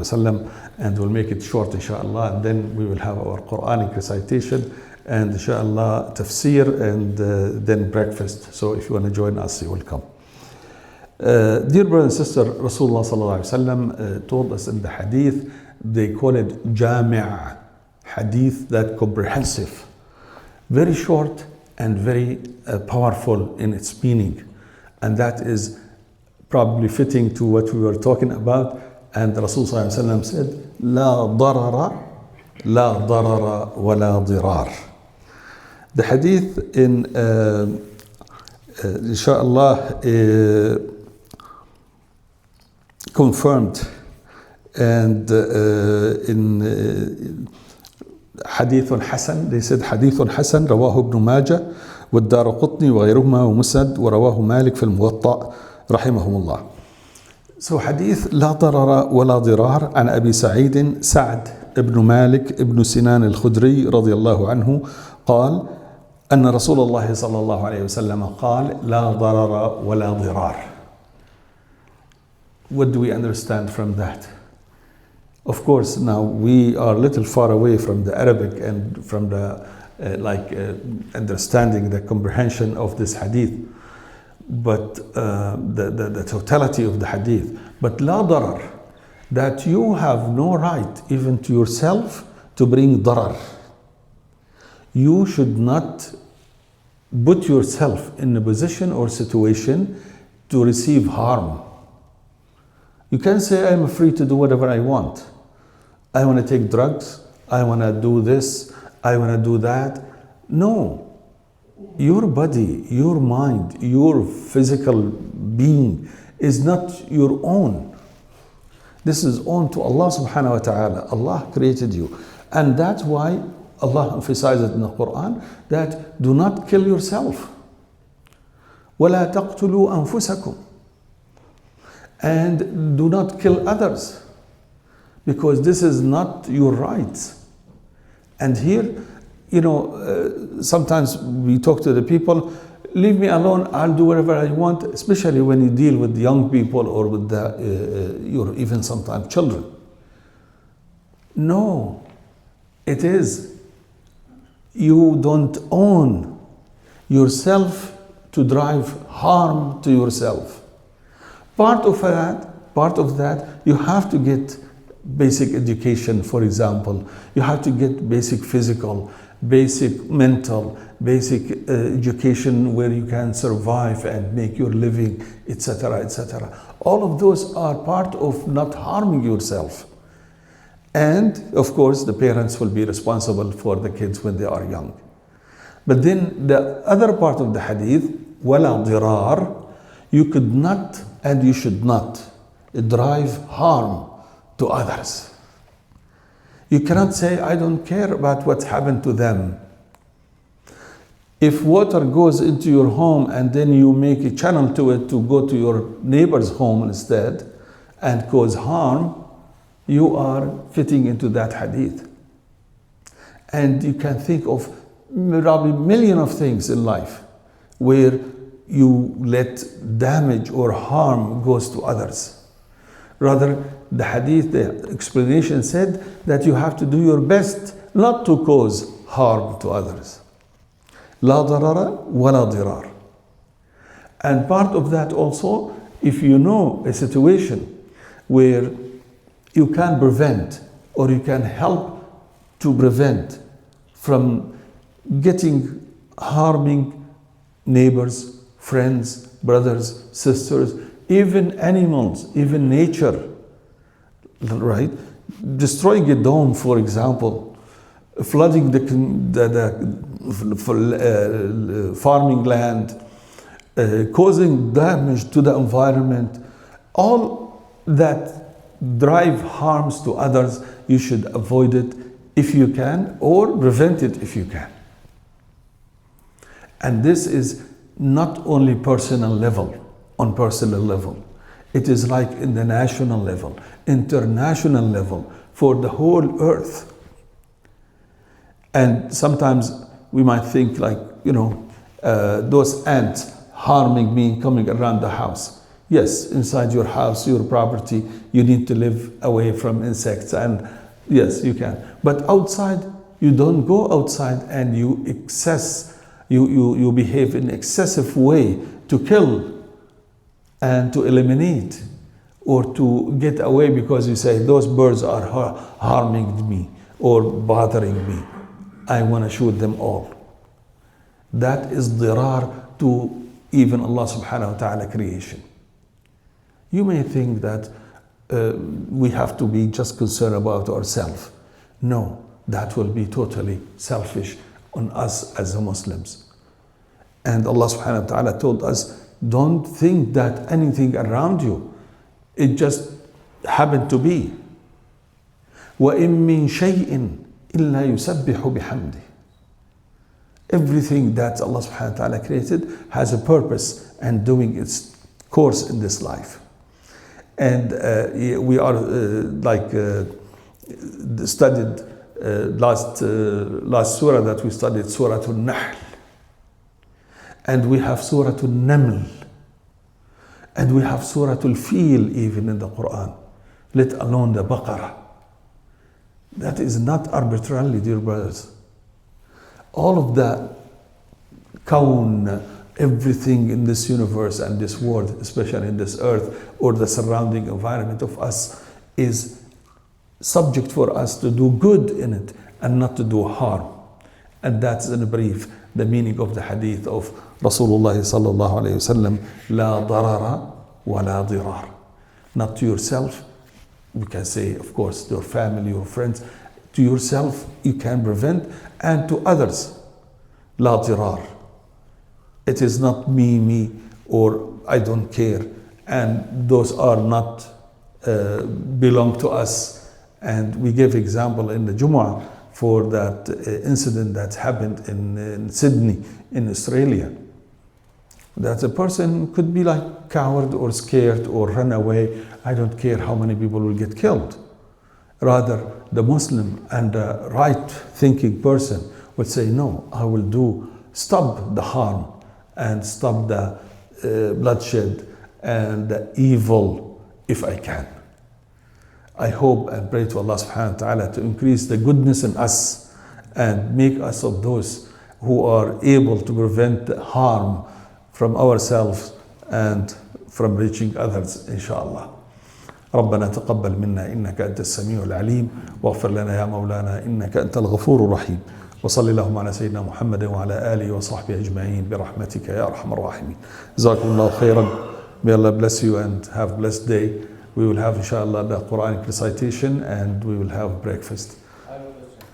wasallam, and we'll make it short inshallah, and then we will have our Quranic recitation and inshallah tafsir, and then breakfast. So if you want to join us, you're welcome. Dear brother and sister, Rasulullah sallallahu alaihi wasallam told us in the hadith, they call it jami', hadith that comprehensive, very short and very powerful in its meaning, and that is probably fitting to what we were talking about. And Rasul sallallahu alaihi wasallam said, "La darara wa la dirar." The hadith in inshallah confirmed, and in hadith Hasan, they said hadith Hasan رواه ابن ماجه والدارقطني وغيرهما ومسند ورواه مالك في الموطأ رحمهم الله. So hadith لا ضرر ولا ضرار عن أبي سعيد سعد ابن مالك ابن سنان الخدري رضي الله عنه قال أن رسول الله صلى الله عليه وسلم قال لا ضرر ولا ضرار. What do we understand from that? Of course, now we are a little far away from the Arabic and from the understanding, the comprehension of this hadith, but the totality of the hadith. But la darar, that you have no right even to yourself to bring darar. You should not put yourself in a position or situation to receive harm. You can say, I'm free to do whatever I want. I want to take drugs. I want to do this. I want to do that. No. Your body, your mind, your physical being is not your own. This is owned to Allah subhanahu wa ta'ala. Allah created you. And that's why Allah emphasizes in the Quran that do not kill yourself. وَلَا تَقْتُلُوا أَنفُسَكُمْ. And do not kill others, because this is not your right. And here, sometimes we talk to the people, leave me alone, I'll do whatever I want, especially when you deal with young people or with even sometimes children. No, it is, you don't own yourself to drive harm to yourself. Part of that, you have to get basic education, for example. You have to get basic physical, basic mental, basic education where you can survive and make your living, etc., etc. All of those are part of not harming yourself. And of course, the parents will be responsible for the kids when they are young. But then the other part of the hadith, وَلَا ضِرَارٍ, you could not and you should not drive harm to others. You cannot say, I don't care about what's happened to them. If water goes into your home and then you make a channel to it to go to your neighbor's home instead and cause harm, you are fitting into that hadith. And you can think of probably a million of things in life where you let damage or harm goes to others. Rather, the hadith, the explanation said that you have to do your best not to cause harm to others. La darara wa la dirar. And part of that also, if you know a situation where you can prevent or you can help to prevent from getting harming neighbors, friends, brothers, sisters, even animals, even nature, right? Destroying a dome, for example, flooding the farming land, causing damage to the environment, all that drive harms to others, you should avoid it if you can, or prevent it if you can. And this is not only personal level, on personal level. It is like in the national level, international level, for the whole earth. And sometimes we might think like, those ants harming me coming around the house. Yes, inside your house, your property, you need to live away from insects, and yes, you can. But outside, you don't go outside and you behave in excessive way to kill and to eliminate or to get away because you say those birds are harming me or bothering me. I want to shoot them all. That is dirar to even Allah subhanahu wa ta'ala creation. You may think that we have to be just concerned about ourselves. No, that will be totally selfish on us as the Muslims. And Allah subhanahu wa ta'ala told us, don't think that anything around you, it just happened to be. وَإِن مِّن شَيْءٍ إِلَّا يُسَبِّحُ بِحَمْدِهِ. Everything that Allah subhanahu wa ta'ala created has a purpose and doing its course in this life. And we are studied last surah that we studied, Surah Al-Nahl. And we have Surah Al-Naml. And we have Surah Al-Fil even in the Quran, let alone the Baqarah. That is not arbitrarily, dear brothers. All of the kawn, everything in this universe and this world, especially in this earth or the surrounding environment of us, is subject for us to do good in it and not to do harm. And that's in brief the meaning of the hadith of Rasulullah sallallahu alayhi wasallam, la darara wa la dirar. Not to yourself, we can say, of course, to your family or friends. To yourself, you can prevent, and to others, la dirar. It is not me, or I don't care, and those are not belong to us. And we gave example in the Jumu'ah for that incident that happened in Sydney, in Australia. That a person could be like coward or scared or run away. I don't care how many people will get killed. Rather, the Muslim and the right thinking person would say, no, I will stop the harm and stop the bloodshed and the evil if I can. I hope and pray to Allah subhanahu wa ta'ala to increase the goodness in us and make us of those who are able to prevent harm from ourselves and from reaching others, inshallah. ربنا تقبل منا إنك أنت السميع العليم واغفر لنا يا مولانا إنك أنت الغفور الرحيم وصل اللهم على سيدنا محمد وعلى آله وصحبه أجمعين برحمتك يا أرحم الراحمين. جزاكم الله خيرا. May Allah bless you and have a blessed day. We will have inshallah the Quranic recitation and we will have breakfast.